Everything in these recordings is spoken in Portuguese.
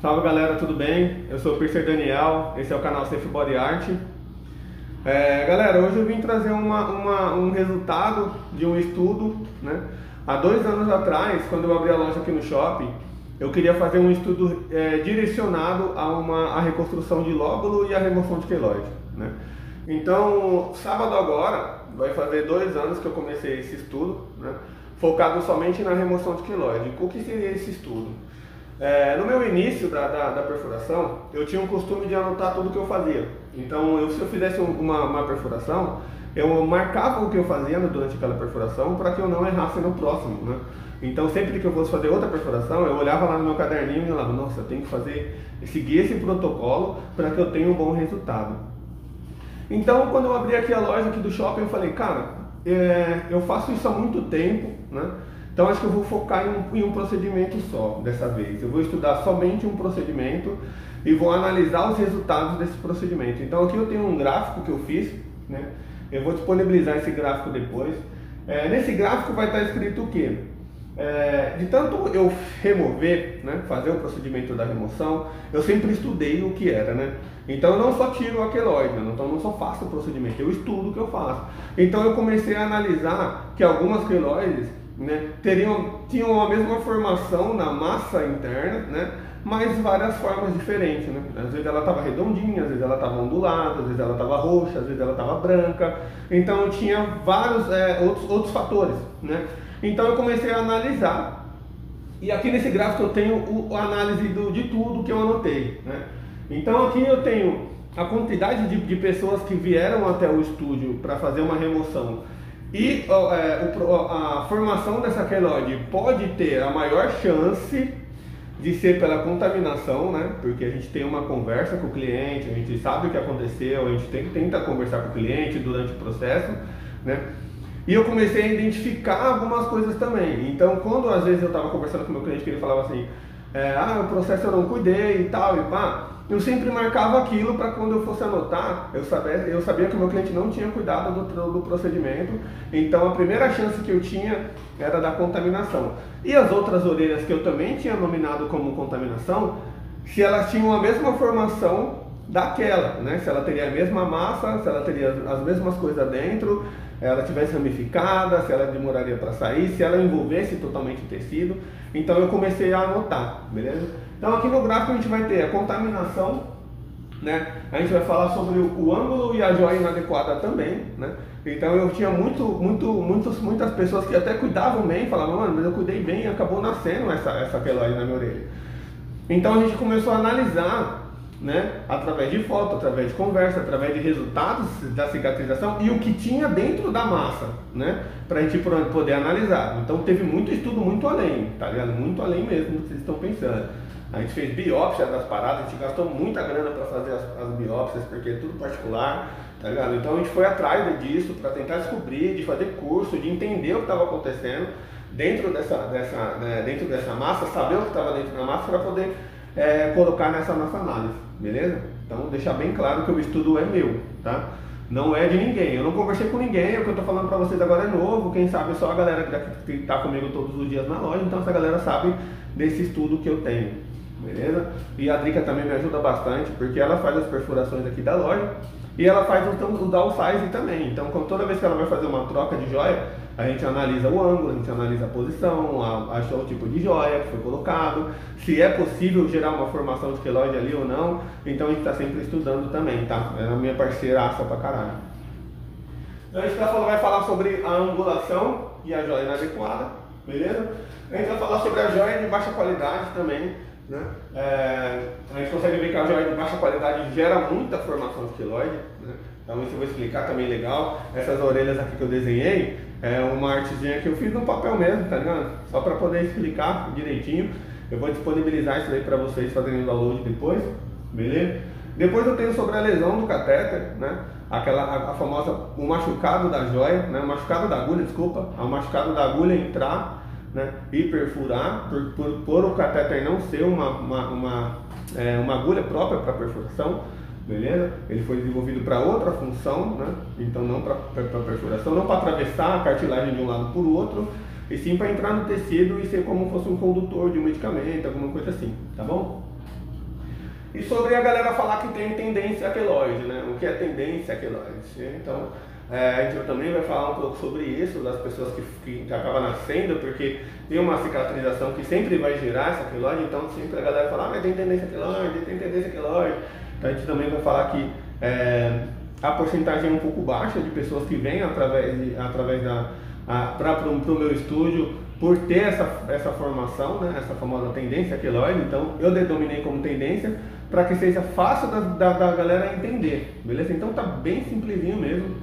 Salve galera, tudo bem? Eu sou o Piercer Daniel, esse é o canal Safe Body Art. Galera, hoje eu vim trazer um resultado de um estudo, né? Há 2 anos atrás, quando eu abri a loja aqui no shopping, eu queria fazer um estudo direcionado a reconstrução de lóbulo e a remoção de queloide, né? Então, sábado agora, vai fazer 2 anos que eu comecei esse estudo, né? Focado somente na remoção de queloide. O que seria esse estudo? No meu início da perfuração, eu tinha um costume de anotar tudo o que eu fazia. Então, se eu fizesse uma perfuração, eu marcava o que eu fazia durante aquela perfuração para que eu não errasse no próximo, né? Então, sempre que eu fosse fazer outra perfuração, eu olhava lá no meu caderninho e falava, nossa, eu tenho que seguir esse protocolo para que eu tenha um bom resultado. Então, quando eu abri aqui a loja aqui do shopping, eu falei, cara, eu faço isso há muito tempo, né? Então acho que eu vou focar em um procedimento só dessa vez. Eu vou estudar somente um procedimento e vou analisar os resultados desse procedimento. Então aqui eu tenho um gráfico que eu fiz, né? Eu vou disponibilizar esse gráfico depois. Nesse gráfico vai estar escrito o quê? De tanto eu remover, né, fazer o procedimento da remoção, eu sempre estudei o que era, né? Então eu não só tiro a queloide, então eu não só faço o procedimento, eu estudo o que eu faço. Então eu comecei a analisar que algumas queloides, né, tinham a mesma formação na massa interna, né, mas várias formas diferentes, né? Às vezes ela estava redondinha, às vezes ela estava ondulada, às vezes ela estava roxa, às vezes ela estava branca. Então tinha vários outros fatores, né? Então eu comecei a analisar, e aqui nesse gráfico eu tenho a análise de tudo que eu anotei, né? Então aqui eu tenho a quantidade de pessoas que vieram até o estúdio para fazer uma remoção. E a formação dessa queloide pode ter a maior chance de ser pela contaminação, né? Porque a gente tem uma conversa com o cliente, a gente sabe o que aconteceu, a gente tenta conversar com o cliente durante o processo, né? E eu comecei a identificar algumas coisas também. Então, quando às vezes eu estava conversando com o meu cliente, que ele falava assim, o processo eu não cuidei e tal, e pá, eu sempre marcava aquilo para quando eu fosse anotar, eu sabia que o meu cliente não tinha cuidado do procedimento, então a primeira chance que eu tinha era da contaminação. E as outras orelhas que eu também tinha nominado como contaminação, se elas tinham a mesma formação daquela, né? Se ela teria a mesma massa, se ela teria as mesmas coisas dentro, ela tivesse ramificada, se ela demoraria para sair, se ela envolvesse totalmente o tecido. Então eu comecei a anotar, beleza? Então aqui no gráfico a gente vai ter a contaminação, né? A gente vai falar sobre o ângulo e a joia inadequada também, né? Então eu tinha muitas pessoas que até cuidavam bem, falavam, mano, mas eu cuidei bem e acabou nascendo essa queloide na minha orelha. Então a gente começou a analisar, né, através de foto, através de conversa, através de resultados da cicatrização e o que tinha dentro da massa, né, pra gente poder analisar. Então teve muito estudo muito além, tá ligado? Muito além mesmo do que vocês estão pensando. A gente fez biópsia das paradas, a gente gastou muita grana para fazer as biópsias, porque é tudo particular, tá ligado? Então a gente foi atrás disso para tentar descobrir, de fazer curso, de entender o que estava acontecendo dentro dessa massa, saber o que estava dentro da massa para poder colocar nessa nossa análise, beleza? Então deixar bem claro que o estudo é meu, tá? Não é de ninguém, eu não conversei com ninguém, o que eu tô falando pra vocês agora é novo, quem sabe só a galera que tá comigo todos os dias na loja, então essa galera sabe desse estudo que eu tenho, beleza? E a Drica também me ajuda bastante, porque ela faz as perfurações aqui da loja e ela faz o downsize também. Então toda vez que ela vai fazer uma troca de joia, a gente analisa o ângulo, a gente analisa a posição, o tipo de joia que foi colocado, se é possível gerar uma formação de queloide ali ou não. Então a gente está sempre estudando também, tá? É a minha parceiraça pra caralho. Então a gente vai falar sobre a angulação e a joia inadequada, beleza? A gente vai falar sobre a joia de baixa qualidade também, né? A gente consegue ver que a joia de baixa qualidade gera muita formação de queloide, né? Então isso eu vou explicar também legal. Essas orelhas aqui que eu desenhei é uma artezinha que eu fiz no papel mesmo, tá ligado? Só para poder explicar direitinho. Eu vou disponibilizar isso aí para vocês fazerem o download depois, beleza? Depois eu tenho sobre a lesão do catéter, né? A famosa, o machucado da joia, né? O machucado da agulha, desculpa. O machucado da agulha entrar, né, e perfurar, por o catéter não ser uma agulha própria para perfuração, beleza? Ele foi desenvolvido para outra função, né? Então não para perfuração, não para atravessar a cartilagem de um lado por outro, e sim para entrar no tecido e ser como fosse um condutor de um medicamento, alguma coisa assim, tá bom? E sobre a galera falar que tem tendência aqueloide, né? O que é tendência aqueloide? Então, a gente também vai falar um pouco sobre isso, das pessoas que acabam nascendo, porque tem uma cicatrização que sempre vai gerar essa aqueloide, então sempre a galera fala, mas tem tendência aqueloide, tem tendência aqueloide. Então a gente também vai falar que a porcentagem é um pouco baixa de pessoas que vêm através para o meu estúdio por ter essa formação, né, essa famosa tendência aqueloide. Então eu denominei como tendência para que seja fácil da galera entender, beleza? Então tá bem simplesinho mesmo,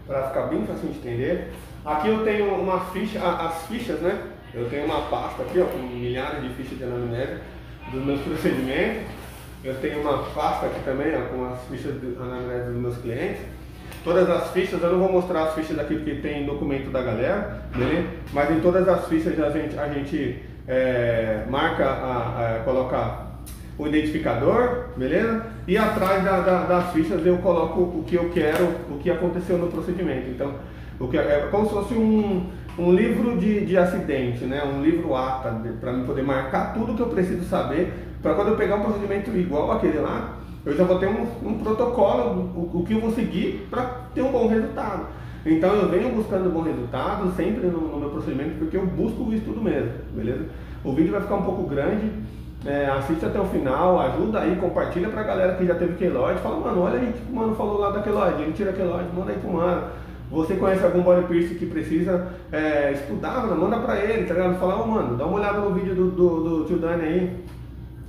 para ficar bem fácil de entender. Aqui eu tenho uma ficha, as fichas, né? Eu tenho uma pasta aqui, ó, com milhares de fichas de anamnese dos meus procedimentos. Eu tenho uma pasta aqui também, ó, com as fichas de anamnese dos meus clientes. Todas as fichas, eu não vou mostrar as fichas aqui porque tem documento da galera, beleza? Mas em todas as fichas a gente marca, coloca o identificador, beleza? E atrás das fichas eu coloco o que eu quero, o que aconteceu no procedimento. Então, é como se fosse um livro de acidente, né? Um livro ata, para mim poder marcar tudo que eu preciso saber, para quando eu pegar um procedimento igual aquele lá, eu já vou ter um protocolo, o que eu vou seguir para ter um bom resultado. Então eu venho buscando bom resultado sempre no meu procedimento, porque eu busco o estudo mesmo, beleza? O vídeo vai ficar um pouco grande, assiste até o final, ajuda aí, compartilha pra galera que já teve queloide, fala, mano, olha aí o que o mano falou lá da queloide, ele tira queloide, manda aí pro mano. Você conhece algum body piercing que precisa estudar, mano, manda pra ele, tá ligado? Fala, mano, dá uma olhada no vídeo do tio Dani aí,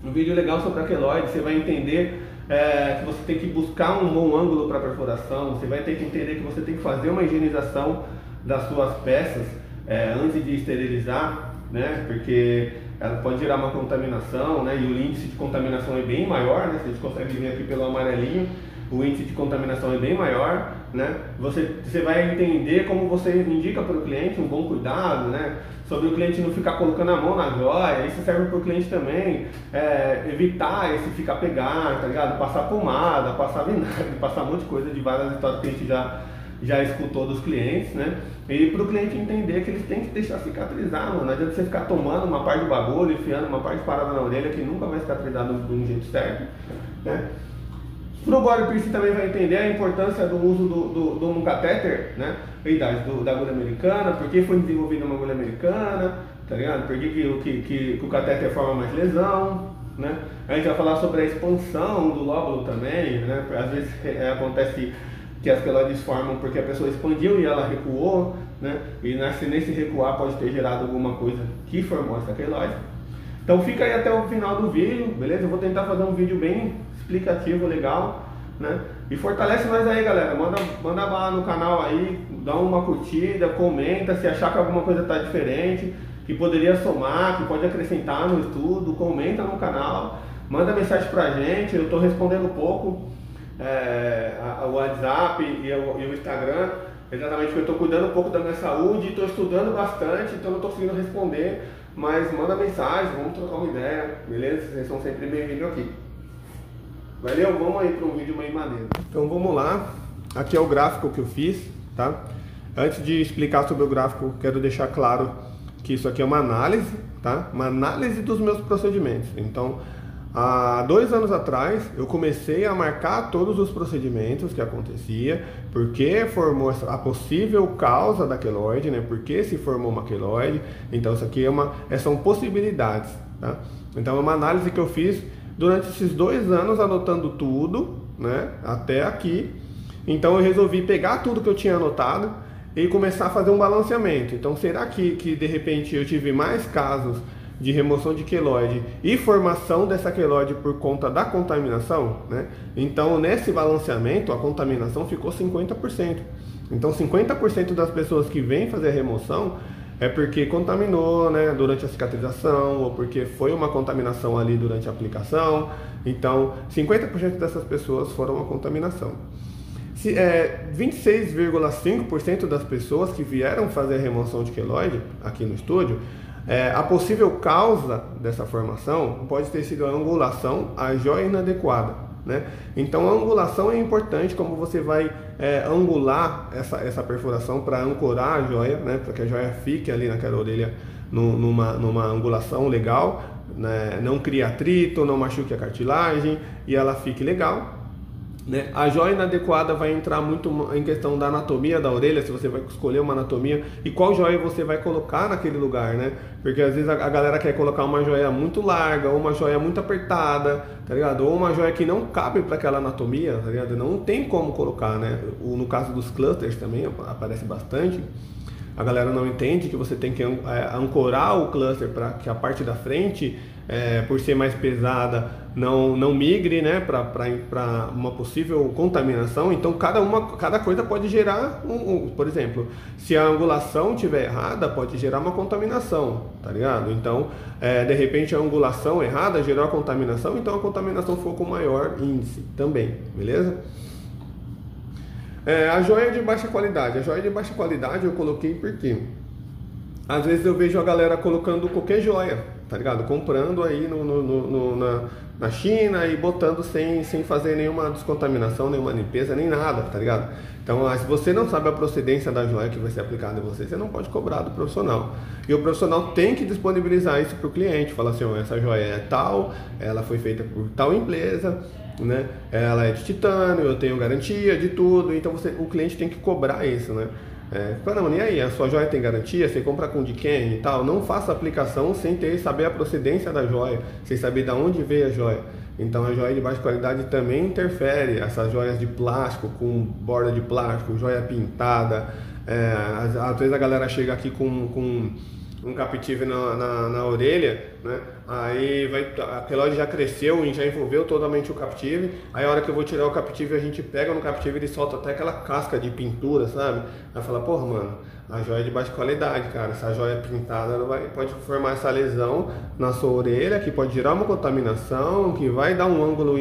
um vídeo legal sobre a queloide, você vai entender que você tem que buscar um bom ângulo para perfuração, você vai ter que entender que você tem que fazer uma higienização das suas peças antes de esterilizar, né? Porque ela pode gerar uma contaminação, né? E o índice de contaminação é bem maior, né? Vocês conseguem ver aqui pelo amarelinho, o índice de contaminação é bem maior, né? Você vai entender como você indica para o cliente um bom cuidado, né? Sobre o cliente não ficar colocando a mão na joia, isso serve para o cliente também, evitar esse ficar pegar, tá ligado? Passar pomada, passar vinagre, passar um monte de coisa de várias histórias que a gente já escutou dos clientes, né? E para o cliente entender que eles têm que deixar cicatrizar, mano. Não adianta você ficar tomando uma parte do bagulho, enfiando uma parte parada na orelha que nunca vai cicatrizar do jeito certo, né? Para o body piercing também vai entender a importância do uso do um catéter, né? Da agulha americana, por que foi desenvolvida uma agulha americana, tá ligado? Por que o catéter forma mais lesão, né? A gente vai falar sobre a expansão do lóbulo também, né? Às vezes acontece que as queloides formam porque a pessoa expandiu e ela recuou, né? E nesse recuar pode ter gerado alguma coisa que formou essa queloide. Então fica aí até o final do vídeo, beleza? Eu vou tentar fazer um vídeo bem explicativo, legal, né? E fortalece nós aí, galera. Manda lá no canal aí, dá uma curtida, comenta se achar que alguma coisa tá diferente, que poderia somar, que pode acrescentar no estudo, comenta no canal, manda mensagem pra gente. Eu tô respondendo pouco o WhatsApp e o Instagram, exatamente porque eu tô cuidando um pouco da minha saúde, tô estudando bastante, então não tô conseguindo responder, mas manda mensagem, vamos trocar uma ideia, beleza? Vocês são sempre bem-vindos aqui. Valeu, vamos aí para um vídeo meio maneiro. Então vamos lá, aqui é o gráfico que eu fiz, tá? Antes de explicar sobre o gráfico, quero deixar claro que isso aqui é uma análise, tá? Uma análise dos meus procedimentos. Então, há 2 anos atrás, eu comecei a marcar todos os procedimentos que acontecia, porque formou a possível causa da queloide, né? Porque se formou uma queloide. Então, isso aqui são possibilidades, tá? Então, é uma análise que eu fiz durante esses 2 anos, anotando tudo, né, até aqui. Então eu resolvi pegar tudo que eu tinha anotado e começar a fazer um balanceamento. Então será que de repente eu tive mais casos de remoção de queloide e formação dessa queloide por conta da contaminação, né? Então nesse balanceamento a contaminação ficou 50%. Então 50% das pessoas que vêm fazer a remoção é porque contaminou, né, durante a cicatrização, ou porque foi uma contaminação ali durante a aplicação. Então 50% dessas pessoas foram a contaminação. 26,5% das pessoas que vieram fazer a remoção de queloide aqui no estúdio, a possível causa dessa formação pode ter sido a angulação, a joia inadequada, né? Então a angulação é importante, como você vai angular essa perfuração para ancorar a joia, né? Para que a joia fique ali naquela orelha numa angulação legal, né? Não cria atrito, não machuque a cartilagem e ela fique legal, né? A joia inadequada vai entrar muito em questão da anatomia da orelha, se você vai escolher uma anatomia e qual joia você vai colocar naquele lugar, né? Porque às vezes a galera quer colocar uma joia muito larga ou uma joia muito apertada, tá ligado? Ou uma joia que não cabe para aquela anatomia, tá ligado? Não tem como colocar, né? No caso dos clusters também aparece bastante. A galera não entende que você tem que ancorar o cluster para que a parte da frente, por ser mais pesada, não migre, né, para uma possível contaminação. Então cada coisa pode gerar, por exemplo, se a angulação estiver errada, pode gerar uma contaminação, tá ligado? Então, de repente a angulação errada gerou a contaminação, então a contaminação for com maior índice também, beleza? A joia de baixa qualidade. A joia de baixa qualidade eu coloquei porque às vezes eu vejo a galera colocando qualquer joia, tá ligado? Comprando aí na China e botando sem fazer nenhuma descontaminação, nenhuma limpeza, nem nada, tá ligado? Então, se você não sabe a procedência da joia que vai ser aplicada em você, você não pode cobrar do profissional. E o profissional tem que disponibilizar isso para o cliente. Falar assim, essa joia é tal, ela foi feita por tal empresa, né? Ela é de titânio, eu tenho garantia de tudo. Então o cliente tem que cobrar isso, né? Não, e aí, a sua joia tem garantia? Você compra com de quem e tal? Não faça aplicação sem saber a procedência da joia, sem saber de onde veio a joia. Então a joia de baixa qualidade também interfere. Essas joias de plástico, com borda de plástico, joia pintada, às vezes a galera chega aqui com um captive na orelha, né? Aí a queloide já cresceu e já envolveu totalmente o captive. Aí a hora que eu vou tirar o captive, a gente pega no captive e ele solta até aquela casca de pintura, sabe? Aí fala, porra, mano, a joia é de baixa qualidade, cara. Essa joia pintada pode formar essa lesão na sua orelha, que pode gerar uma contaminação, que vai dar um ângulo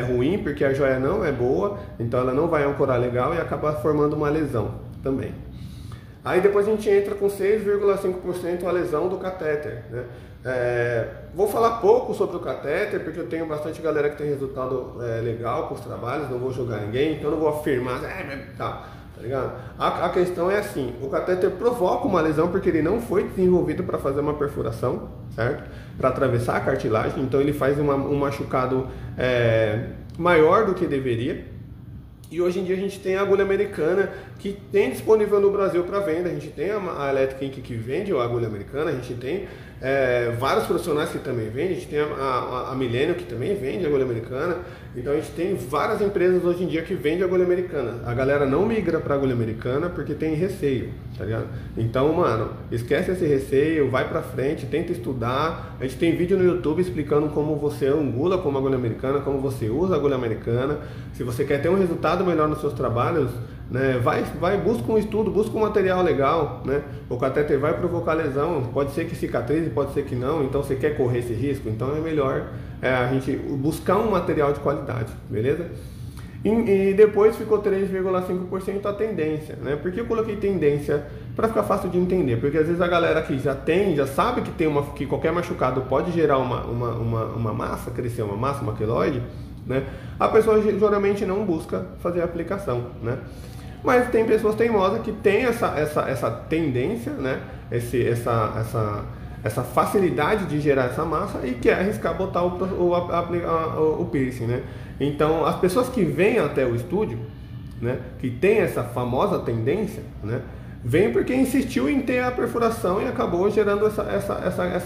ruim, porque a joia não é boa, então ela não vai ancorar legal e acaba formando uma lesão também. Aí depois a gente entra com 6,5% a lesão do catéter, né? Vou falar pouco sobre o catéter, porque eu tenho bastante galera que tem resultado legal com os trabalhos, não vou julgar ninguém, então não vou afirmar, tá ligado? A questão é assim, o catéter provoca uma lesão porque ele não foi desenvolvido para fazer uma perfuração, certo? Para atravessar a cartilagem, então ele faz um machucado maior do que deveria. E hoje em dia a gente tem a agulha americana que tem disponível no Brasil para venda. A gente tem a Electric Ink que vende a agulha americana, a gente tem vários profissionais que também vendem, a gente tem a Millennium que também vende agulha americana. Então a gente tem várias empresas hoje em dia que vendem agulha americana. A galera não migra para agulha americana porque tem receio, tá ligado? Então, mano, esquece esse receio, vai pra frente, tenta estudar. A gente tem vídeo no YouTube explicando como você angula com uma agulha americana, como você usa a agulha americana. Se você quer ter um resultado melhor nos seus trabalhos, né, busca um estudo, busca um material legal, né? O catéter vai provocar lesão, pode ser que cicatrize, pode ser que não, então você quer correr esse risco, então é melhor a gente buscar um material de qualidade, beleza? E depois ficou 3,5% a tendência, né? Por que eu coloquei tendência? Para ficar fácil de entender, porque às vezes a galera que já sabe que qualquer machucado pode gerar uma massa, crescer uma massa, uma queloide, né? A pessoa geralmente não busca fazer a aplicação, né? Mas tem pessoas teimosas que têm essa tendência, né? Essa facilidade de gerar essa massa e quer arriscar botar o piercing, né? Então, as pessoas que vêm até o estúdio, né, que tem essa famosa tendência, né, vem porque insistiu em ter a perfuração e acabou gerando essa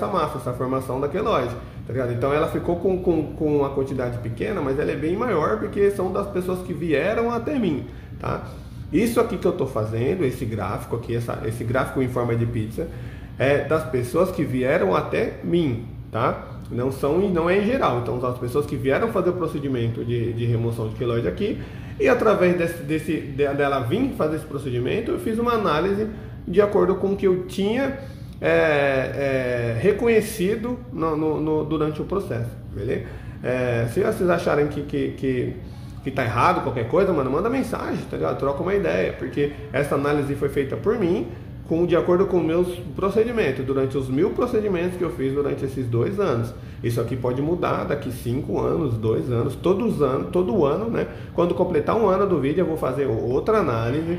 massa, essa formação da queloide, tá ligado? Então ela ficou com uma quantidade pequena, mas ela é bem maior porque são das pessoas que vieram até mim, tá? Isso aqui que eu estou fazendo, esse gráfico aqui, esse gráfico em forma de pizza, é das pessoas que vieram até mim, tá? Não é em geral. Então, as pessoas que vieram fazer o procedimento de remoção de queloide aqui, e através dela vir fazer esse procedimento, eu fiz uma análise de acordo com o que eu tinha reconhecido durante o processo, beleza? Se vocês acharem que tá errado qualquer coisa, mano, manda mensagem, tá ligado? Troca uma ideia, porque essa análise foi feita por mim, de acordo com meus procedimentos, durante os 1000 procedimentos que eu fiz durante esses 2 anos. Isso aqui pode mudar daqui 5 anos, 2 anos, todo ano, né? Quando completar 1 ano do vídeo, eu vou fazer outra análise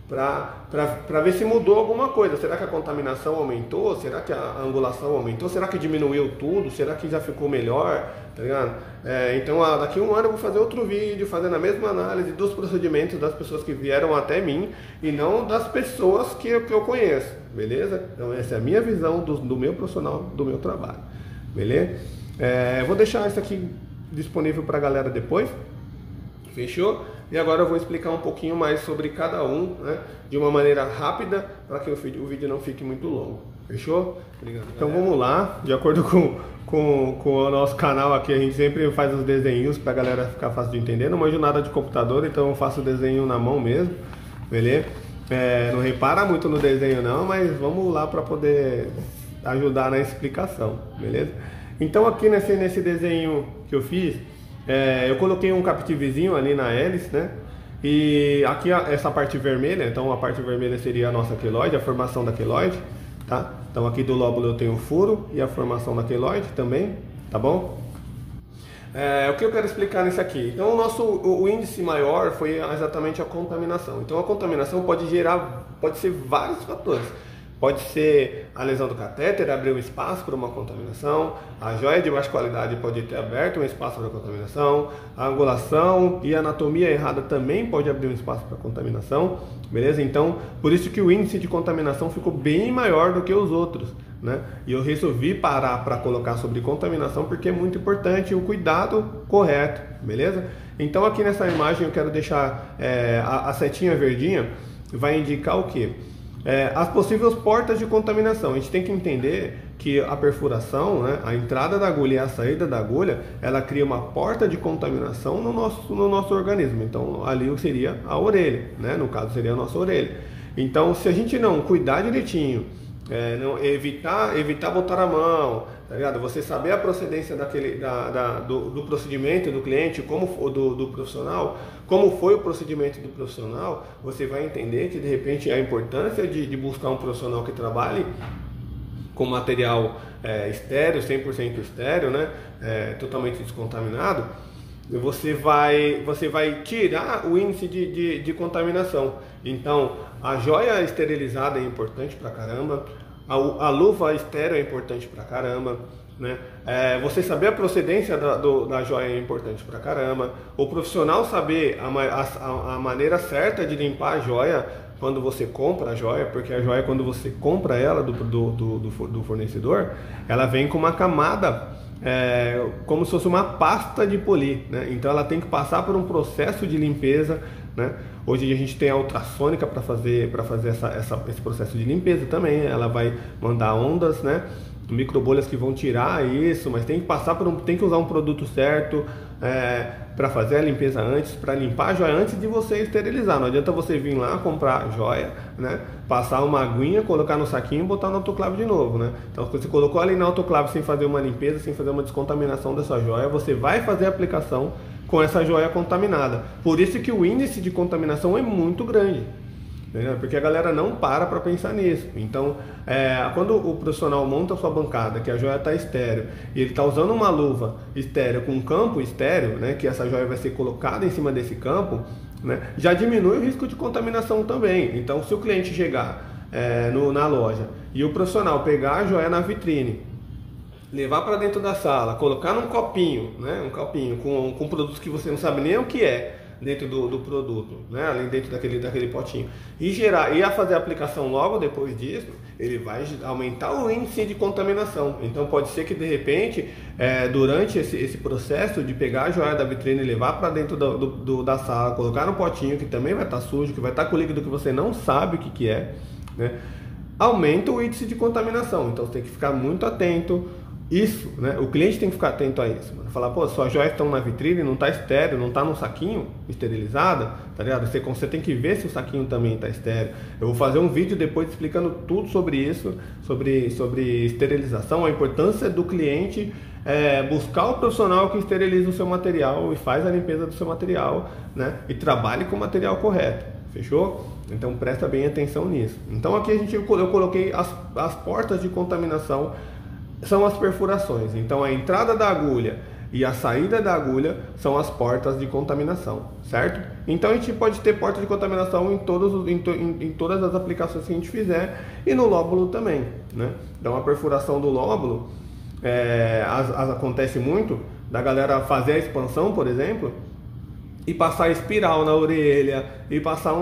para ver se mudou alguma coisa. Será que a contaminação aumentou? Será que a angulação aumentou? Será que diminuiu tudo? Será que já ficou melhor? Tá ligado? Então daqui a um ano eu vou fazer outro vídeo fazendo a mesma análise dos procedimentos das pessoas que vieram até mim e não das pessoas que eu conheço, beleza? Então essa é a minha visão do meu profissional, do meu trabalho, beleza? Eu vou deixar isso aqui disponível para a galera depois, fechou? E agora eu vou explicar um pouquinho mais sobre cada um, né, de uma maneira rápida, para que o vídeo não fique muito longo. Fechou? Obrigado, então vamos lá, de acordo com o nosso canal aqui, a gente sempre faz os desenhos para a galera ficar fácil de entender. Não manjo nada de computador, então eu faço o desenho na mão mesmo, beleza? Não repara muito no desenho não, mas vamos lá para poder ajudar na explicação, beleza? Então aqui nesse desenho que eu fiz, eu coloquei um captivezinho ali na hélice, né? E aqui essa parte vermelha, então a parte vermelha seria a nossa queloide, a formação da queloide, tá? Então aqui do lóbulo eu tenho o furo e a formação da queloide também, tá bom? O que eu quero explicar nisso aqui? Então o índice maior foi exatamente a contaminação. Então a contaminação pode ser vários fatores. Pode ser a lesão do catéter, abrir um espaço para uma contaminação, a joia de baixa qualidade pode ter aberto um espaço para contaminação, a angulação e a anatomia errada também pode abrir um espaço para contaminação, beleza? Então, por isso que o índice de contaminação ficou bem maior do que os outros, né? E eu resolvi parar para colocar sobre contaminação porque é muito importante o cuidado correto, beleza? Então aqui nessa imagem eu quero deixar a setinha verdinha, vai indicar o que? As possíveis portas de contaminação. A gente tem que entender que a perfuração, né, a entrada da agulha e a saída da agulha, ela cria uma porta de contaminação no nosso organismo. Então ali seria a orelha, né? No caso seria a nossa orelha. Então se a gente não cuidar direitinho, não evitar botar a mão, tá ligado? Você saber a procedência do procedimento do cliente, do profissional, como foi o procedimento do profissional, você vai entender que de repente a importância de buscar um profissional que trabalhe com material estéreo, 100% estéreo, né? Totalmente descontaminado. Você vai tirar o índice de contaminação. Então, a joia esterilizada é importante pra caramba, a luva estéreo é importante pra caramba, né? Você saber a procedência da joia é importante pra caramba. O profissional saber a maneira certa de limpar a joia quando você compra a joia, porque a joia, quando você compra ela do fornecedor, ela vem com uma camada como se fosse uma pasta de polir, né? Então ela tem que passar por um processo de limpeza, né? Hoje a gente tem a ultrassônica para fazer esse processo de limpeza também. Ela vai mandar ondas, né? Microbolhas que vão tirar isso, mas tem que usar um produto certo para fazer a limpeza antes, para limpar a joia antes de você esterilizar. Não adianta você vir lá comprar a joia, né? Passar uma aguinha, colocar no saquinho e botar no autoclave de novo, né? Então se você colocou ali no autoclave sem fazer uma limpeza, sem fazer uma descontaminação dessa joia, você vai fazer a aplicação com essa joia contaminada. Por isso que o índice de contaminação é muito grande, né? Porque a galera não para pensar nisso. Então, quando o profissional monta a sua bancada, que a joia está estéreo, e ele está usando uma luva estéreo com um campo estéreo, né, que essa joia vai ser colocada em cima desse campo, né, já diminui o risco de contaminação também. Então, se o cliente chegar na loja e o profissional pegar a joia na vitrine, levar para dentro da sala, colocar num copinho, né, um copinho com produtos que você não sabe nem o que é dentro do produto, né, ali dentro daquele potinho, e a fazer a aplicação logo depois disso, ele vai aumentar o índice de contaminação. Então pode ser que de repente, durante esse processo de pegar a joia da vitrine e levar para dentro da sala, colocar no potinho que também vai estar sujo, que vai estar com líquido que você não sabe o que é, né, aumenta o índice de contaminação. Então você tem que ficar muito atento. Isso, né? O cliente tem que ficar atento a isso, mano. Falar, pô, suas joias estão na vitrine, não está estéreo, não está num saquinho esterilizada, tá ligado? Você tem que ver se o saquinho também está estéreo. Eu vou fazer um vídeo depois explicando tudo sobre isso, sobre esterilização, a importância do cliente buscar o profissional que esteriliza o seu material e faz a limpeza do seu material, né? E trabalhe com o material correto, fechou? Então presta bem atenção nisso. Então aqui eu coloquei as portas de contaminação. São as perfurações. Então a entrada da agulha e a saída da agulha são as portas de contaminação, certo? Então a gente pode ter porta de contaminação em todas as aplicações que a gente fizer e no lóbulo também, né? Então a perfuração do lóbulo acontece muito da galera fazer a expansão, por exemplo, e passar espiral na orelha, e passar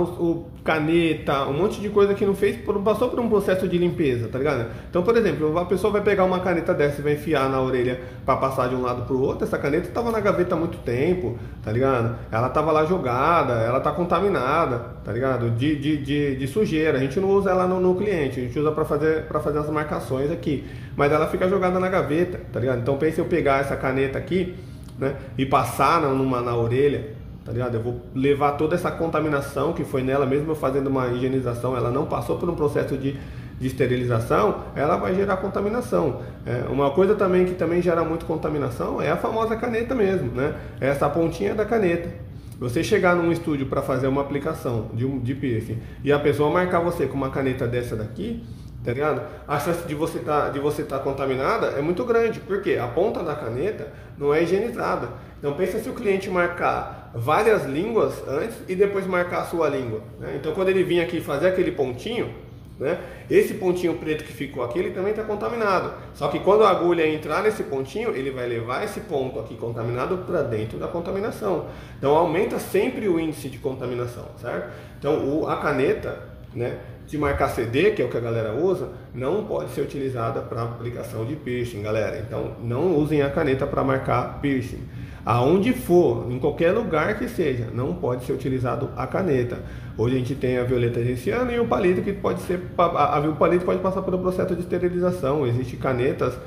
caneta, um monte de coisa que não fez, passou por um processo de limpeza, tá ligado? Então, por exemplo, a pessoa vai pegar uma caneta dessa e vai enfiar na orelha para passar de um lado pro outro. Essa caneta estava na gaveta há muito tempo, tá ligado? Ela estava lá jogada, ela tá contaminada, tá ligado? De sujeira. A gente não usa ela no cliente, a gente usa para fazer as marcações aqui, mas ela fica jogada na gaveta, tá ligado? Então, pense eu pegar essa caneta aqui, né, e passar na orelha, tá ligado? Eu vou levar toda essa contaminação que foi nela, mesmo eu fazendo uma higienização, ela não passou por um processo de esterilização, ela vai gerar contaminação. Uma coisa também que também gera muito contaminação é a famosa caneta mesmo, né? Essa pontinha da caneta. Você chegar num estúdio para fazer uma aplicação de piercing e a pessoa marcar você com uma caneta dessa daqui, tá ligado? A chance de você tá contaminada é muito grande, porque a ponta da caneta não é higienizada. Então pensa se o cliente marcar várias línguas antes e depois marcar a sua língua, né? Então quando ele vir aqui fazer aquele pontinho, né, esse pontinho preto que ficou aqui, ele também está contaminado. Só que quando a agulha entrar nesse pontinho, ele vai levar esse ponto aqui contaminado para dentro da contaminação. Então aumenta sempre o índice de contaminação, certo? Então a caneta, né, de marcar CD, que é o que a galera usa, não pode ser utilizada para aplicação de piercing, galera. Então não usem a caneta para marcar piercing. Aonde for, em qualquer lugar que seja, não pode ser utilizado a caneta. Hoje a gente tem a violeta genciana e o palito, que pode ser, o palito pode passar pelo processo de esterilização. Existem canetas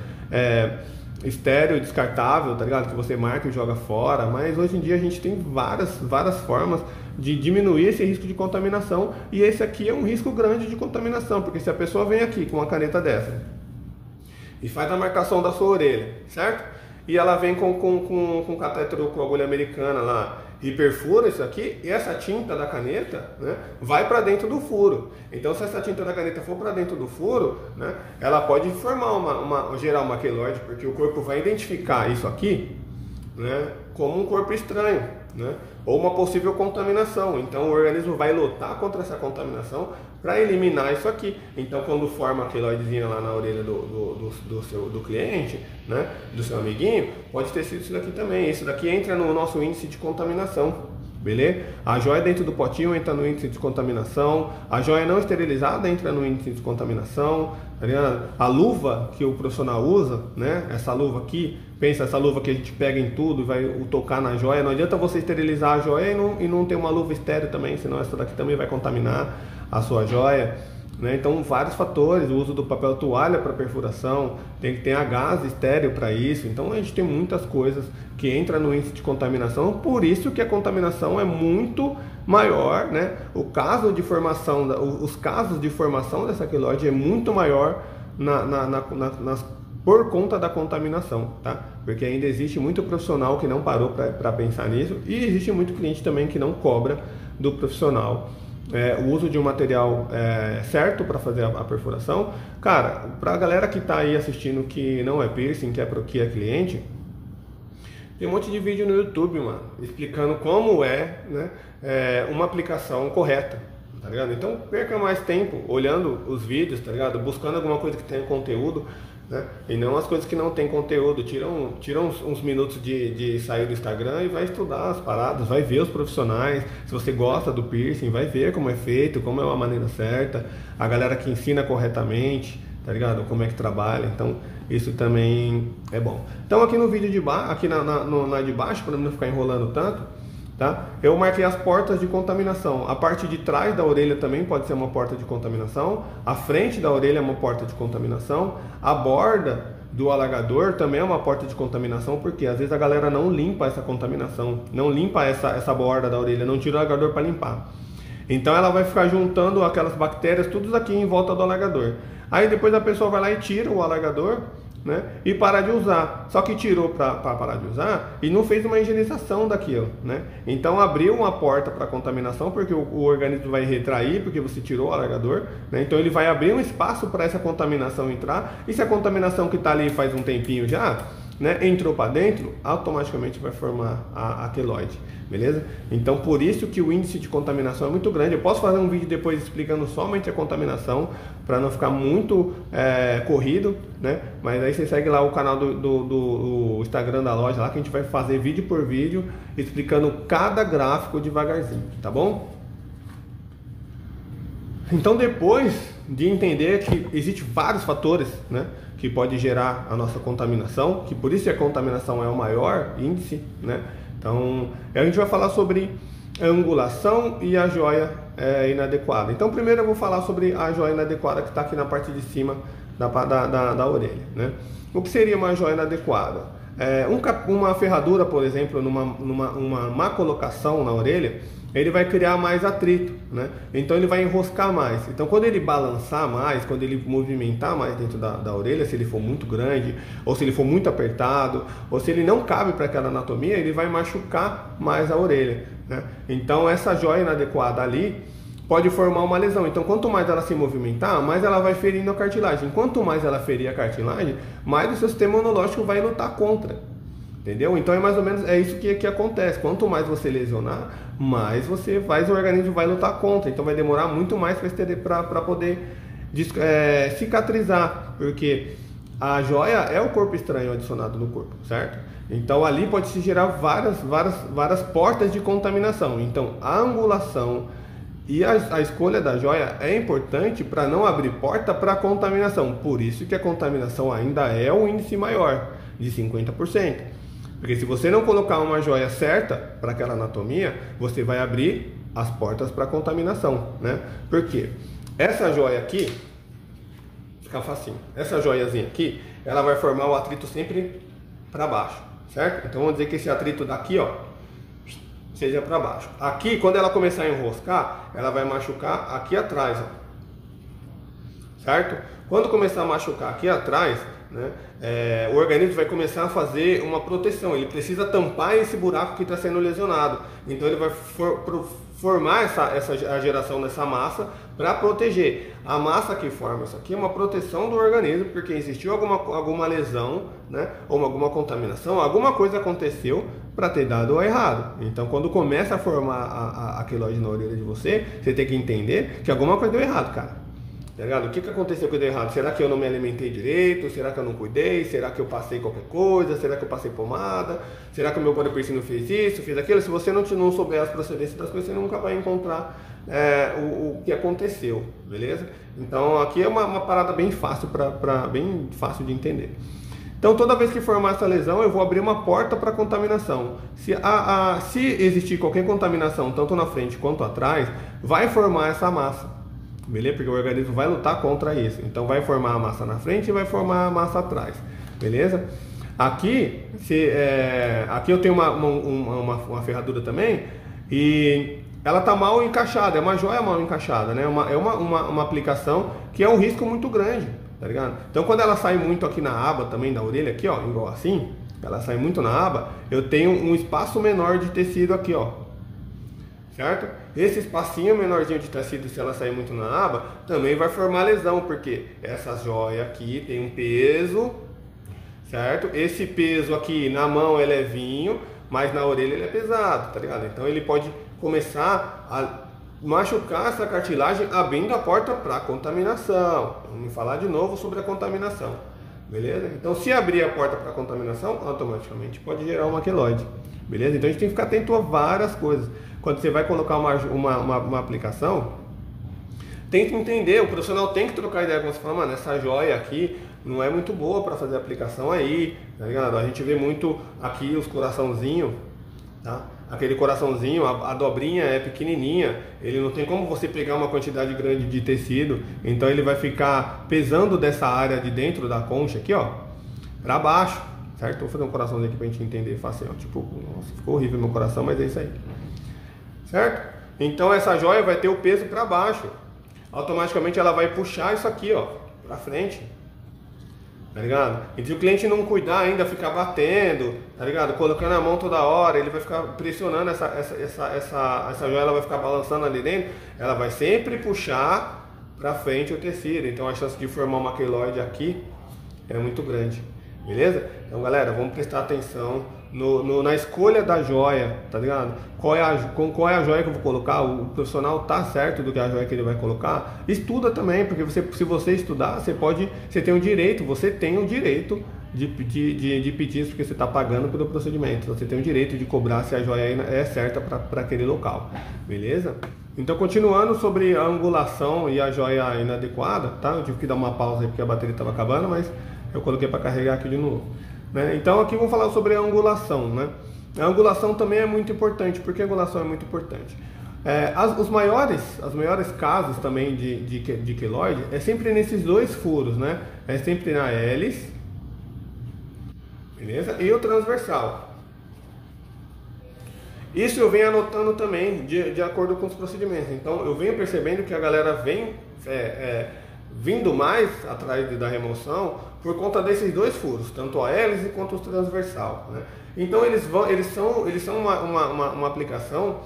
estéreo, descartável, tá ligado? Que você marca e joga fora, mas hoje em dia a gente tem várias formas de diminuir esse risco de contaminação, e esse aqui é um risco grande de contaminação, porque se a pessoa vem aqui com uma caneta dessa e faz a marcação da sua orelha, certo? E ela vem com catéter ou com agulha americana lá e perfura isso aqui, e essa tinta da caneta, né, vai para dentro do furo. Então se essa tinta da caneta for para dentro do furo, né, ela pode gerar uma queloide, porque o corpo vai identificar isso aqui, né, como um corpo estranho, né, ou uma possível contaminação. Então o organismo vai lutar contra essa contaminação para eliminar isso aqui. Então quando forma a queloidezinha lá na orelha do cliente, né, do seu amiguinho, pode ter sido isso daqui também. Isso daqui entra no nosso índice de contaminação, beleza? A joia dentro do potinho entra no índice de contaminação, a joia não esterilizada entra no índice de contaminação, tá ligado? A luva que o profissional usa, né, essa luva aqui, pensa essa luva que a gente pega em tudo e vai tocar na joia. Não adianta você esterilizar a joia e não ter uma luva estéril também, senão essa daqui também vai contaminar a sua joia, né? Então vários fatores, o uso do papel toalha para perfuração, tem que ter a gás estéril para isso. Então a gente tem muitas coisas que entram no índice de contaminação, por isso que a contaminação é muito maior, né? Os casos de formação dessa queloide é muito maior por conta da contaminação, tá? Porque ainda existe muito profissional que não parou para pensar nisso, e existe muito cliente também que não cobra do profissional o uso de um material certo para fazer a perfuração. Cara, para a galera que está aí assistindo que não é piercing, que é cliente, tem um monte de vídeo no YouTube, mano, explicando como né, uma aplicação correta, tá ligado? Então perca mais tempo olhando os vídeos, tá ligado? Buscando alguma coisa que tenha conteúdo, né? E não as coisas que não tem conteúdo. Tira uns minutos de sair do Instagram e vai estudar as paradas, vai ver os profissionais. Se você gosta do piercing, vai ver como é feito, como é uma maneira certa, a galera que ensina corretamente, tá ligado? Como é que trabalha. Então isso também é bom. Então aqui no vídeo de baixo, aqui na de baixo, para não ficar enrolando tanto, tá? Eu marquei as portas de contaminação. A parte de trás da orelha também pode ser uma porta de contaminação. A frente da orelha é uma porta de contaminação. A borda do alargador também é uma porta de contaminação, porque às vezes a galera não limpa essa contaminação, não limpa essa borda da orelha, não tira o alargador para limpar. Então ela vai ficar juntando aquelas bactérias tudo aqui em volta do alargador. Aí depois a pessoa vai lá e tira o alargador, né, e para de usar. Só que tirou para parar de usar e não fez uma higienização daquilo, né? Então abriu uma porta para contaminação, porque o organismo vai retrair, porque você tirou o alargador, né? Então ele vai abrir um espaço para essa contaminação entrar. E se a contaminação que está ali faz um tempinho já, né, entrou para dentro, automaticamente vai formar a queloide, beleza? Então por isso que o índice de contaminação é muito grande. Eu posso fazer um vídeo depois explicando somente a contaminação, para não ficar muito corrido, né? Mas aí você segue lá o canal do Instagram da loja, lá que a gente vai fazer vídeo por vídeo, explicando cada gráfico devagarzinho, tá bom? Então depois de entender que existem vários fatores, né, que pode gerar a nossa contaminação, que por isso a contaminação é o maior índice, né? Então a gente vai falar sobre a angulação e a joia inadequada. Então primeiro eu vou falar sobre a joia inadequada, que está aqui na parte de cima da orelha, né? O que seria uma joia inadequada? Uma ferradura, por exemplo, numa má colocação na orelha, ele vai criar mais atrito, né? Então ele vai enroscar mais. Então quando ele balançar mais, quando ele movimentar mais dentro da orelha, se ele for muito grande, ou se ele for muito apertado, ou se ele não cabe para aquela anatomia, ele vai machucar mais a orelha, né? Então essa joia inadequada ali pode formar uma lesão. Então quanto mais ela se movimentar, mais ela vai ferindo a cartilagem. Quanto mais ela ferir a cartilagem, mais o seu sistema imunológico vai lutar contra. Entendeu? Então é mais ou menos isso que acontece. Quanto mais você lesionar, mais o organismo vai lutar contra. Então vai demorar muito mais para poder cicatrizar, porque a joia é o corpo estranho adicionado no corpo, certo? Então ali pode se gerar várias portas de contaminação. Então a angulação e a escolha da joia é importante para não abrir porta para contaminação. Por isso que a contaminação ainda é o índice maior, de 50%. Porque se você não colocar uma joia certa para aquela anatomia, você vai abrir as portas para contaminação, né? Porque essa joia aqui, fica facinho, essa joiazinha aqui, ela vai formar o atrito sempre para baixo, certo? Então vamos dizer que esse atrito daqui, ó, seja para baixo. Aqui, quando ela começar a enroscar, ela vai machucar aqui atrás, ó, certo? Quando começar a machucar aqui atrás, né, o organismo vai começar a fazer uma proteção. Ele precisa tampar esse buraco que está sendo lesionado. Então ele vai formar a geração dessa massa para proteger. A massa que forma isso aqui é uma proteção do organismo, porque existiu alguma lesão, né, ou alguma contaminação, alguma coisa aconteceu para ter dado errado. Então quando começa a formar a queloide na orelha de você, você tem que entender que alguma coisa deu errado, cara. Tá ligado? O que aconteceu que deu errado? Será que eu não me alimentei direito? Será que eu não cuidei? Será que eu passei qualquer coisa? Será que eu passei pomada? Será que o meu body piercing não fez isso, fez aquilo? Se você não souber as procedências das coisas, você nunca vai encontrar o que aconteceu, beleza? Então aqui é uma parada bem fácil, bem fácil de entender. Então toda vez que formar essa lesão, eu vou abrir uma porta para contaminação. Se existir qualquer contaminação, tanto na frente quanto atrás, vai formar essa massa. Beleza? Porque o organismo vai lutar contra isso. Então vai formar a massa na frente e vai formar a massa atrás. Beleza? Aqui, aqui eu tenho uma ferradura também. E ela está mal encaixada. É uma joia mal encaixada, né? É uma aplicação que é um risco muito grande. Tá ligado? Então quando ela sai muito aqui na aba também da orelha, aqui, ó, igual assim, ela sai muito na aba, eu tenho um espaço menor de tecido aqui, ó. Certo? Esse espacinho menorzinho de tecido, se ela sair muito na aba, também vai formar lesão, porque essa joia aqui tem um peso, certo? Esse peso aqui na mão é levinho, mas na orelha ele é pesado, tá ligado? Então ele pode começar a machucar essa cartilagem, abrindo a porta para contaminação. Vamos falar de novo sobre a contaminação, beleza? Então se abrir a porta para contaminação, automaticamente pode gerar uma queloide, beleza? Então a gente tem que ficar atento a várias coisas. Quando você vai colocar uma aplicação, tem que entender, o profissional tem que trocar ideia com você, falar, mano, essa joia aqui não é muito boa para fazer aplicação aí, tá ligado? A gente vê muito aqui os coraçãozinhos, tá? Aquele coraçãozinho, a dobrinha é pequenininha, ele não tem como você pegar uma quantidade grande de tecido, então ele vai ficar pesando dessa área de dentro da concha aqui, ó, para baixo, certo? Vou fazer um coraçãozinho aqui pra gente entender fácil, ó, tipo, nossa, ficou horrível meu coração, mas é isso aí. Certo? Então essa joia vai ter o peso para baixo. Automaticamente ela vai puxar isso aqui, ó, para frente. Tá ligado? E se o cliente não cuidar ainda, ficar batendo, tá ligado? Colocando a mão toda hora, ele vai ficar pressionando essa joia, ela vai ficar balançando ali dentro, ela vai sempre puxar para frente o tecido. Então a chance de formar uma queloide aqui é muito grande. beleza? Então galera, vamos prestar atenção na escolha da joia, tá ligado? Qual é a joia que eu vou colocar? O profissional tá certo do que a joia que ele vai colocar? Estuda também, porque se você estudar, você tem o direito de pedir isso, porque você está pagando pelo procedimento. Você tem o direito de cobrar se a joia é certa para aquele local, beleza? Então, continuando sobre a angulação e a joia inadequada, tá? Eu tive que dar uma pausa aí porque a bateria estava acabando, mas eu coloquei para carregar aqui de novo, né? Então, aqui vamos falar sobre a angulação, né? A angulação também é muito importante. Por que a angulação é muito importante? Os maiores casos também de queloide é sempre nesses dois furos, né? É sempre na hélice, beleza? E o transversal. Isso eu venho anotando também de acordo com os procedimentos. Então eu venho percebendo que a galera vem vindo mais atrás da remoção por conta desses dois furos, tanto a hélice quanto o transversal, né? Então eles são uma aplicação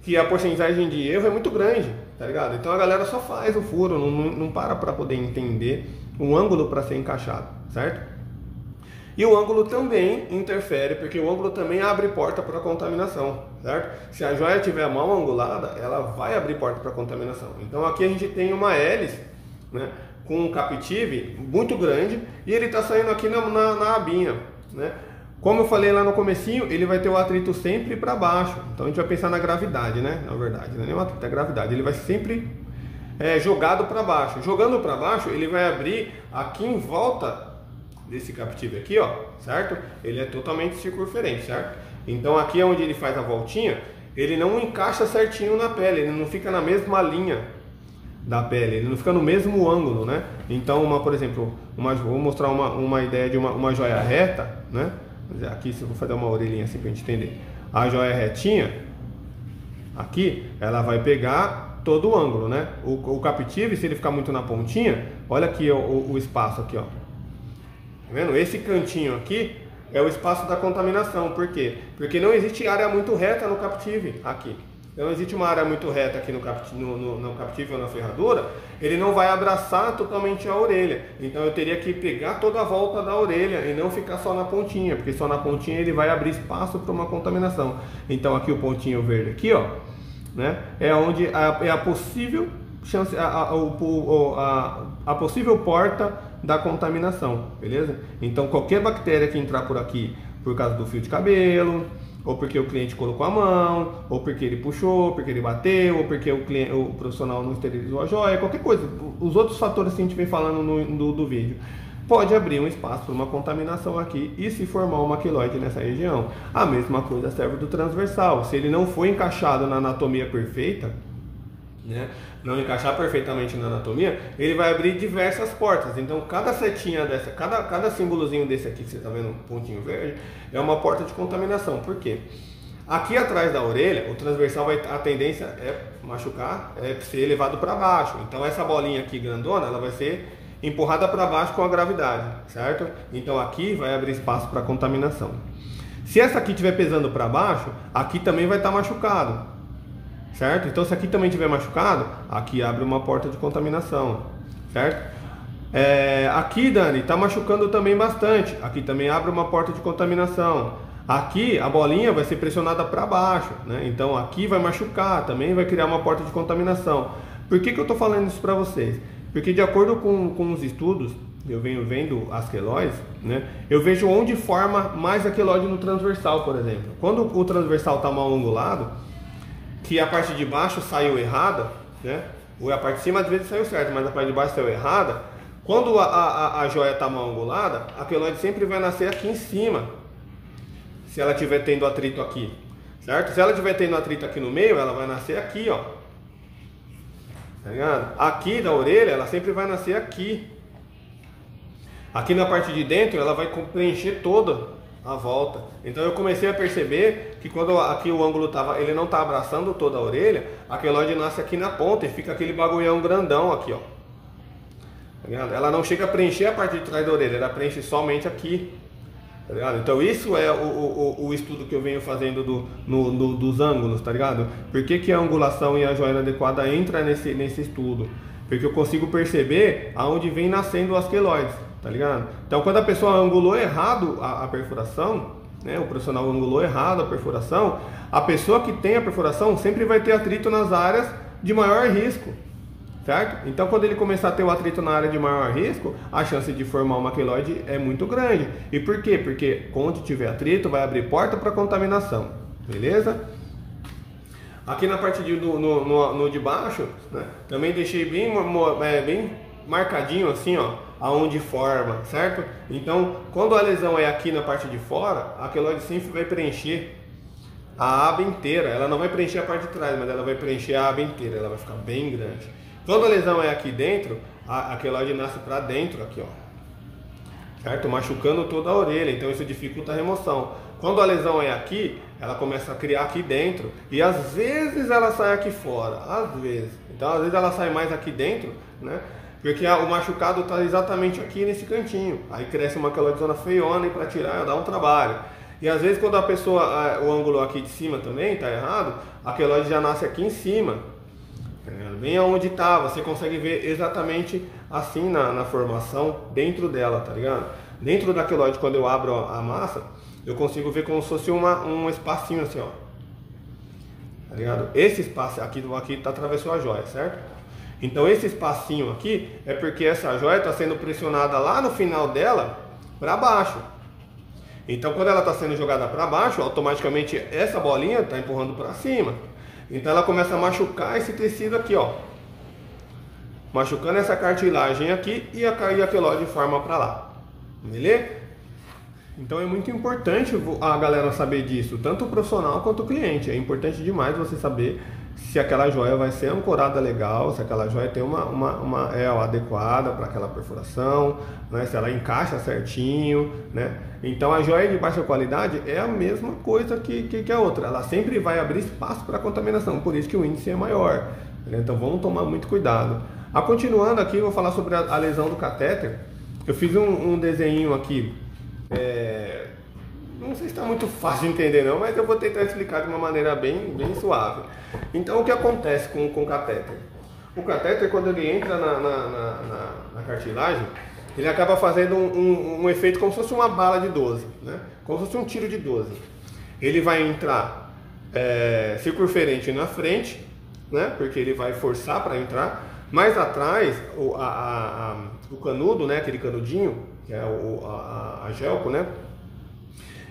que a porcentagem de erro é muito grande, tá ligado? Então a galera só faz o furo, não para poder entender o ângulo para ser encaixado, certo? E o ângulo também interfere, porque o ângulo também abre porta para contaminação, certo? Se a joia estiver mal angulada, ela vai abrir porta para contaminação. Então aqui a gente tem uma hélice, né, com um captive muito grande e ele está saindo aqui na abinha, né? Como eu falei lá no comecinho, ele vai ter o atrito sempre para baixo. Então a gente vai pensar na gravidade, né? Na verdade, não é nem o atrito, é a gravidade. Ele vai sempre jogado para baixo. Jogando para baixo, ele vai abrir aqui em volta desse captive aqui, ó, certo? Ele é totalmente circunferente, certo? Então aqui é onde ele faz a voltinha, ele não encaixa certinho na pele, ele não fica na mesma linha da pele, ele não fica no mesmo ângulo, né? Então, por exemplo, vou mostrar uma ideia de uma joia reta, né? Aqui, se eu vou fazer uma orelhinha assim pra gente entender. A joia retinha, aqui, ela vai pegar todo o ângulo, né? O captive, se ele ficar muito na pontinha, olha aqui o espaço aqui, ó. Tá vendo? Esse cantinho aqui é o espaço da contaminação. Por quê? Porque não existe área muito reta no captive aqui. Não existe uma área muito reta aqui no captive ou na ferradura. Ele não vai abraçar totalmente a orelha. Então eu teria que pegar toda a volta da orelha e não ficar só na pontinha, porque só na pontinha ele vai abrir espaço para uma contaminação. Então aqui o pontinho verde aqui, ó, né, é onde é a possível chance, a possível porta da contaminação, beleza? Então qualquer bactéria que entrar por aqui por causa do fio de cabelo, ou porque o cliente colocou a mão, ou porque ele puxou, porque ele bateu, ou porque o profissional não esterilizou a joia, qualquer coisa, os outros fatores que a gente vem falando do vídeo, pode abrir um espaço para uma contaminação aqui e se formar uma queloide nessa região. A mesma coisa serve do transversal. Se ele não for encaixado na anatomia perfeita, né, não encaixar perfeitamente na anatomia, ele vai abrir diversas portas. Então cada setinha dessa, cada símbolozinho desse aqui que você está vendo, um pontinho verde, é uma porta de contaminação. Por quê? Aqui atrás da orelha, o transversal a tendência é machucar, é ser levado para baixo. Então essa bolinha aqui grandona, ela vai ser empurrada para baixo com a gravidade, certo? Então aqui vai abrir espaço para contaminação. Se essa aqui estiver pesando para baixo, aqui também vai estar machucado, certo? Então se aqui também estiver machucado, aqui abre uma porta de contaminação, certo? Aqui, Dani, está machucando também bastante, aqui também abre uma porta de contaminação. Aqui a bolinha vai ser pressionada para baixo, né? Então aqui vai machucar, também vai criar uma porta de contaminação. Por que eu estou falando isso para vocês? Porque de acordo com os estudos, eu venho vendo as queloides, né? Eu vejo onde forma mais a queloide no transversal, por exemplo. Quando o transversal está mal angulado, que a parte de baixo saiu errada, né? Ou a parte de cima às vezes saiu certo, mas a parte de baixo saiu errada. Quando a joia está mal angulada, a queloide sempre vai nascer aqui em cima, se ela estiver tendo atrito aqui, certo? Se ela estiver tendo atrito aqui no meio, ela vai nascer aqui, ó. Tá ligado? Aqui da orelha, ela sempre vai nascer aqui. Aqui na parte de dentro, ela vai preencher toda a volta. Então eu comecei a perceber que quando aqui o ângulo ele não está abraçando toda a orelha, a queloide nasce aqui na ponta e fica aquele bagulhão grandão aqui, ó. Tá ligado? Ela não chega a preencher a parte de trás da orelha, ela preenche somente aqui. Tá ligado? Então isso é o estudo que eu venho fazendo dos ângulos, tá ligado? Por que a angulação e a joia adequada entra nesse estudo? Porque eu consigo perceber aonde vem nascendo as queloides. tá ligado? Então quando a pessoa angulou errado a perfuração, né, o profissional angulou errado a perfuração, a pessoa que tem a perfuração sempre vai ter atrito nas áreas de maior risco, certo? Então quando ele começar a ter o atrito na área de maior risco, a chance de formar uma queloide é muito grande. E por quê? Porque quando tiver atrito vai abrir porta para contaminação, beleza? Aqui na parte no de baixo, né, também deixei bem marcadinho assim, ó, aonde forma, certo? Então, quando a lesão é aqui na parte de fora, a queloide sempre vai preencher a aba inteira. Ela não vai preencher a parte de trás, mas ela vai preencher a aba inteira, ela vai ficar bem grande. Quando a lesão é aqui dentro, a queloide nasce para dentro aqui, ó, certo? Machucando toda a orelha, então isso dificulta a remoção. Quando a lesão é aqui, ela começa a criar aqui dentro e às vezes ela sai aqui fora, às vezes. Então às vezes ela sai mais aqui dentro, né? Porque o machucado está exatamente aqui nesse cantinho. Aí cresce uma queloidezona feiona e para tirar dá um trabalho. E às vezes quando a pessoa, o ângulo aqui de cima também está errado, a queloide já nasce aqui em cima, bem aonde está. Você consegue ver exatamente assim na formação dentro dela, tá ligado? Dentro da queloide, quando eu abro a massa, eu consigo ver como se fosse um espacinho assim, ó, tá ligado? Esse espaço aqui atravessou a joia, certo? Então esse espacinho aqui é porque essa joia está sendo pressionada lá no final dela para baixo. Então quando ela está sendo jogada para baixo, automaticamente essa bolinha está empurrando para cima. Então ela começa a machucar esse tecido aqui, ó, machucando essa cartilagem aqui e a queloide forma para lá, beleza? Então é muito importante a galera saber disso, tanto o profissional quanto o cliente. É importante demais você saber se aquela joia vai ser ancorada legal, se aquela joia tem uma adequada para aquela perfuração, né? Se ela encaixa certinho, né? Então a joia de baixa qualidade é a mesma coisa que a outra, ela sempre vai abrir espaço para contaminação, por isso que o índice é maior, né? Então vamos tomar muito cuidado. Continuando aqui, eu vou falar sobre a lesão do catéter. Eu fiz um desenho aqui. Não sei se está muito fácil de entender não, mas eu vou tentar explicar de uma maneira bem suave. Então o que acontece com o catéter? O catéter, quando ele entra na cartilagem, ele acaba fazendo um efeito como se fosse uma bala de 12, né? Como se fosse um tiro de 12. Ele vai entrar circunferente na frente, né? Porque ele vai forçar para entrar. Mais atrás, o canudo, né? Aquele canudinho, que é a gelco, né?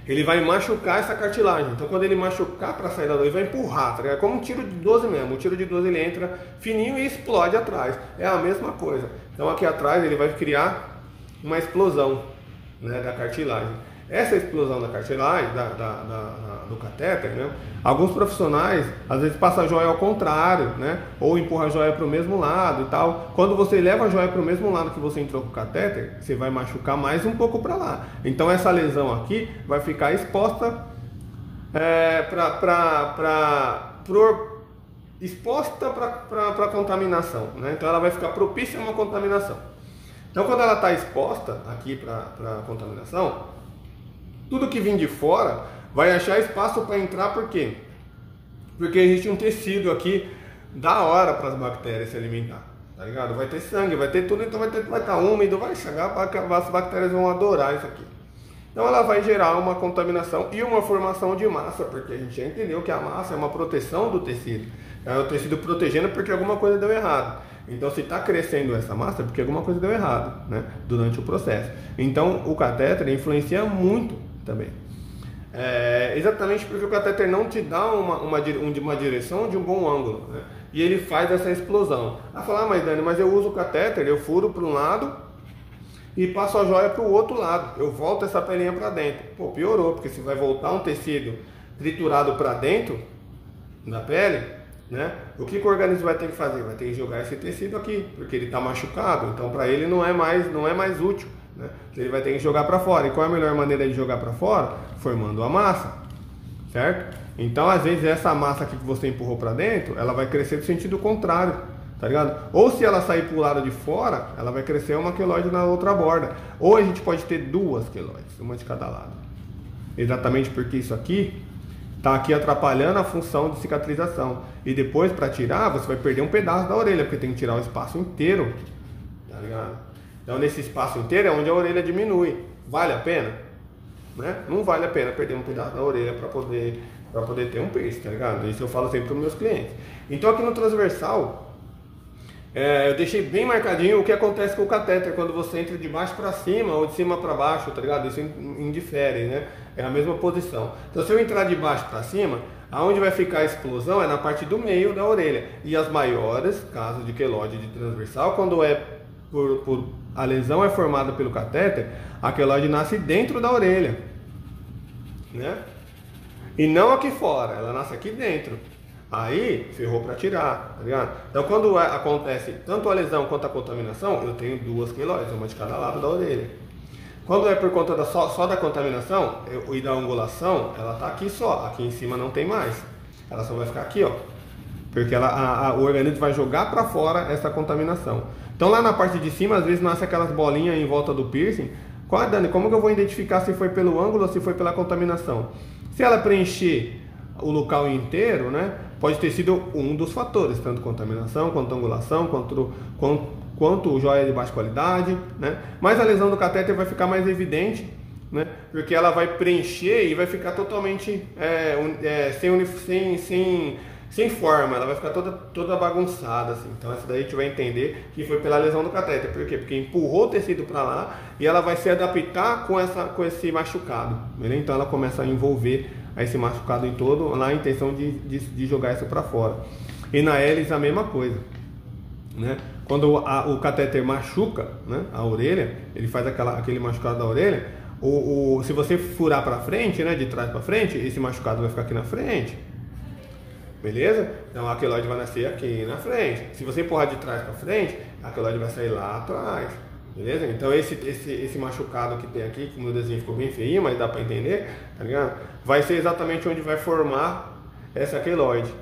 Ele vai machucar essa cartilagem. Então quando ele machucar para sair da dor, ele vai empurrar, tá? É como um tiro de 12 mesmo. O tiro de 12 ele entra fininho e explode atrás. É a mesma coisa. Então aqui atrás ele vai criar uma explosão, né, da cartilagem. Essa explosão da cartilagem, do catéter, né? Alguns profissionais às vezes passam a joia ao contrário, né? Ou empurra a joia para o mesmo lado e tal. Quando você leva a joia para o mesmo lado que você entrou com o catéter, você vai machucar mais um pouco para lá. Então essa lesão aqui vai ficar exposta para contaminação, né? Então ela vai ficar propícia a uma contaminação. Então quando ela está exposta aqui para contaminação, tudo que vem de fora vai achar espaço para entrar, por quê? Porque existe um tecido aqui da hora para as bactérias se alimentar, tá ligado? Vai ter sangue, vai ter tudo, então vai estar úmido, vai chegar, as bactérias vão adorar isso aqui. Então ela vai gerar uma contaminação e uma formação de massa, porque a gente já entendeu que a massa é uma proteção do tecido. É o tecido protegendo porque alguma coisa deu errado. Então se está crescendo essa massa é porque alguma coisa deu errado, né, durante o processo. Então o catéter influencia muito também. Exatamente porque o catéter não te dá uma direção de um bom ângulo, né? E ele faz essa explosão. Falar, mas Dani, mas eu uso o catéter, eu furo para um lado e passo a joia para o outro lado, eu volto essa pelinha para dentro. Pô, piorou, porque se vai voltar um tecido triturado para dentro da pele, né? O que o organismo vai ter que fazer? Vai ter que jogar esse tecido aqui, porque ele está machucado, então para ele não é mais útil, né? Ele vai ter que jogar para fora. E qual é a melhor maneira de jogar para fora? Formando a massa, certo? Então às vezes essa massa aqui que você empurrou para dentro, ela vai crescer no sentido contrário, tá ligado? Ou se ela sair pro lado de fora, ela vai crescer uma queloide na outra borda. Ou a gente pode ter duas queloides, uma de cada lado. Exatamente porque isso aqui tá aqui atrapalhando a função de cicatrização. E depois para tirar, você vai perder um pedaço da orelha, porque tem que tirar o espaço inteiro, tá ligado? Então nesse espaço inteiro é onde a orelha diminui. Vale a pena? Né? Não vale a pena perder um pedaço da orelha para poder ter um piercing, tá ligado? Isso eu falo sempre para os meus clientes. Então aqui no transversal, eu deixei bem marcadinho o que acontece com o catéter quando você entra de baixo para cima ou de cima para baixo, tá ligado? Isso indifere, né? É a mesma posição. Então se eu entrar de baixo para cima, aonde vai ficar a explosão é na parte do meio da orelha. E as maiores casos de queloide de transversal, quando a lesão é formada pelo catéter, a queloide nasce dentro da orelha, né? E não aqui fora, ela nasce aqui dentro. Aí ferrou para tirar, tá ligado? Então quando acontece tanto a lesão quanto a contaminação, eu tenho duas queloides, uma de cada lado da orelha. Quando é por conta só da contaminação e da angulação, ela tá aqui só, aqui em cima não tem mais. Ela só vai ficar aqui, ó. Porque o organismo vai jogar para fora essa contaminação. Então lá na parte de cima, às vezes nasce aquelas bolinhas em volta do piercing. Dani, como que eu vou identificar se foi pelo ângulo ou se foi pela contaminação? Se ela preencher o local inteiro, né, pode ter sido um dos fatores, tanto contaminação, quanto angulação, quanto joia de baixa qualidade, né? Mas a lesão do catéter vai ficar mais evidente, né, porque ela vai preencher e vai ficar totalmente sem forma, ela vai ficar toda bagunçada, assim. Então essa daí a gente vai entender que foi pela lesão do catéter. Por quê? Porque empurrou o tecido para lá e ela vai se adaptar com esse machucado, beleza? Então ela começa a envolver esse machucado em todo, na intenção de jogar isso para fora. E na hélice a mesma coisa, né? Quando o catéter machuca, né, a orelha, ele faz aquele machucado da orelha, se você furar para frente, né, de trás para frente, esse machucado vai ficar aqui na frente. Beleza? Então a queloide vai nascer aqui na frente. Se você empurrar de trás para frente, a queloide vai sair lá atrás. Beleza? Então esse machucado que tem aqui, que o meu desenho ficou bem feio, mas dá para entender, tá ligado? Vai ser exatamente onde vai formar essa queloide,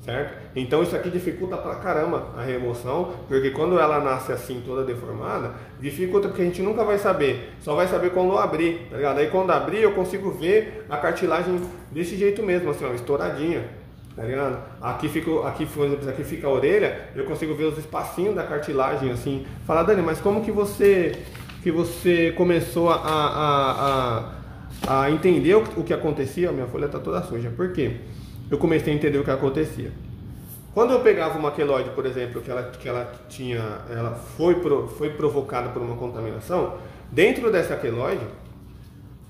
certo? Então isso aqui dificulta pra caramba a remoção, porque quando ela nasce assim toda deformada, dificulta porque a gente nunca vai saber, só vai saber quando abrir, tá ligado? Aí quando abrir eu consigo ver a cartilagem desse jeito mesmo, assim, ó, estouradinha. Tá ligado? Aqui fica a orelha, eu consigo ver os espacinhos da cartilagem assim. Fala, Dani, mas como que você começou a entender o que acontecia? Minha folha tá toda suja. Por quê? Eu comecei a entender o que acontecia. Quando eu pegava uma queloide, por exemplo, que ela foi provocada por uma contaminação, dentro dessa queloide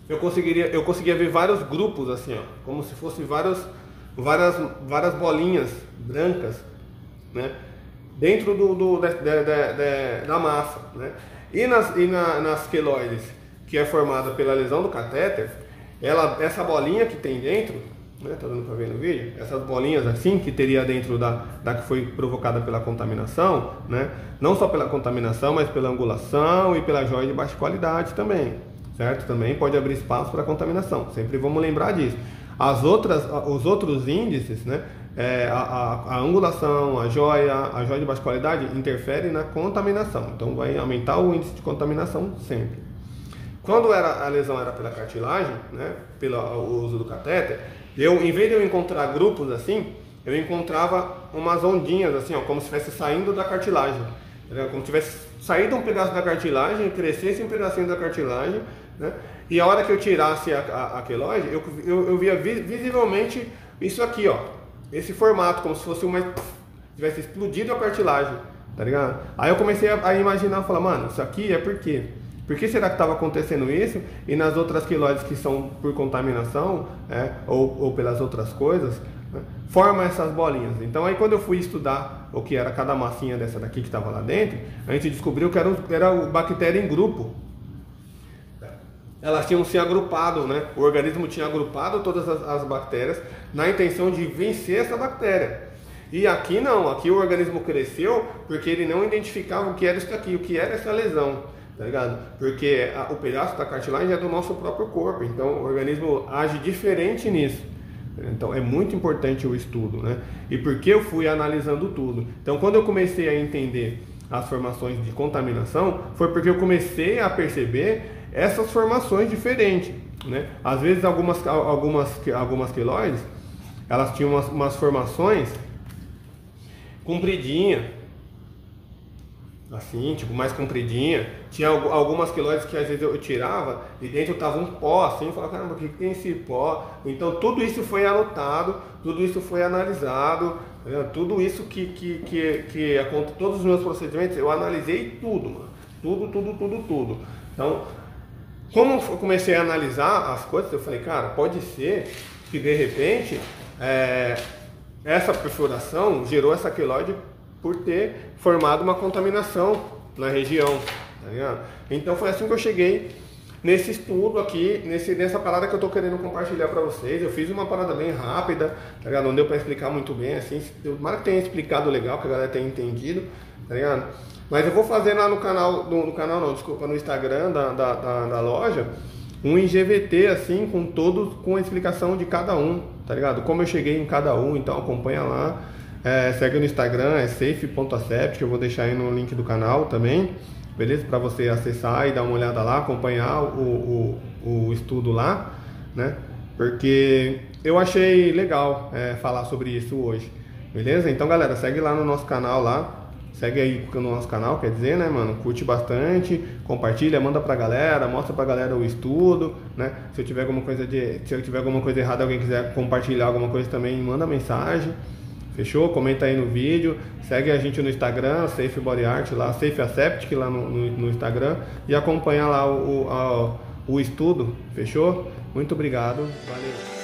eu conseguia ver vários grupos assim, ó, como se fossem várias bolinhas brancas, né, dentro da massa, né? E nas queloides, que é formada pela lesão do catéter, essa bolinha que tem dentro, né, tá dando para ver no vídeo, essas bolinhas assim que teria dentro da que foi provocada pela contaminação, né, não só pela contaminação, mas pela angulação e pela joia de baixa qualidade também, certo? Também pode abrir espaço para contaminação. Sempre vamos lembrar disso. Os outros índices, né, a angulação, a joia de baixa qualidade interfere na contaminação, então vai aumentar o índice de contaminação sempre. Quando a lesão era pela cartilagem, né, pelo uso do catéter, em vez de eu encontrar grupos assim, eu encontrava umas ondinhas assim, ó, como se estivesse saindo da cartilagem, entendeu? Como se tivesse saído um pedaço da cartilagem, crescesse um pedacinho da cartilagem, né? E a hora que eu tirasse a queloide, eu via visivelmente isso aqui, ó, esse formato, como se fosse tivesse explodido a cartilagem, tá ligado? Aí eu comecei a imaginar, falar, mano, isso aqui é por quê? Por que será que estava acontecendo isso? E nas outras queloides que são por contaminação, ou pelas outras coisas, né, forma essas bolinhas. Então aí quando eu fui estudar o que era cada massinha dessa daqui que estava lá dentro, a gente descobriu que era o bactéria em grupo. Elas tinham se agrupado, né? O organismo tinha agrupado todas as bactérias na intenção de vencer essa bactéria. E aqui não, aqui o organismo cresceu porque ele não identificava o que era isso aqui, o que era essa lesão, tá ligado? Porque o pedaço da cartilagem é do nosso próprio corpo, então o organismo age diferente nisso. Então é muito importante o estudo, né? E por que eu fui analisando tudo? Então quando eu comecei a entender as formações de contaminação, foi porque eu comecei a perceber essas formações diferentes, né? Às vezes algumas queloides, elas tinham umas formações compridinha, assim, tipo mais compridinha. Tinha algumas queloides que às vezes eu tirava e dentro tava um pó assim, eu falava, caramba, o que tem esse pó? Então tudo isso foi anotado, tudo isso foi analisado, tá, tudo isso todos os meus procedimentos, eu analisei tudo, mano. Tudo. Então, como eu comecei a analisar as coisas, eu falei, cara, pode ser que de repente essa perfuração gerou essa queloide por ter formado uma contaminação na região, tá ligado? Então foi assim que eu cheguei nesse estudo aqui, nessa parada que eu tô querendo compartilhar pra vocês. Eu fiz uma parada bem rápida, tá ligado? Não deu pra explicar muito bem, assim, tomara que tenha explicado legal, que a galera tenha entendido, tá ligado? Mas eu vou fazer lá no canal, no Instagram da loja, um IGVT assim, com a explicação de cada um, tá ligado? Como eu cheguei em cada um, então acompanha lá. Segue no Instagram, é safe.acept, que eu vou deixar aí no link do canal também, beleza? Para você acessar e dar uma olhada lá, acompanhar o estudo lá, né? Porque eu achei legal falar sobre isso hoje, beleza? Então, galera, segue lá no nosso canal lá. Segue aí no nosso canal, quer dizer, né, mano? Curte bastante, compartilha, manda pra galera, mostra pra galera o estudo, né? Se eu tiver alguma coisa errada, alguém quiser compartilhar alguma coisa também, manda mensagem. Fechou? Comenta aí no vídeo. Segue a gente no Instagram, Safe Body Art, lá, Safe Aseptic lá no Instagram. E acompanha lá o estudo. Fechou? Muito obrigado. Valeu.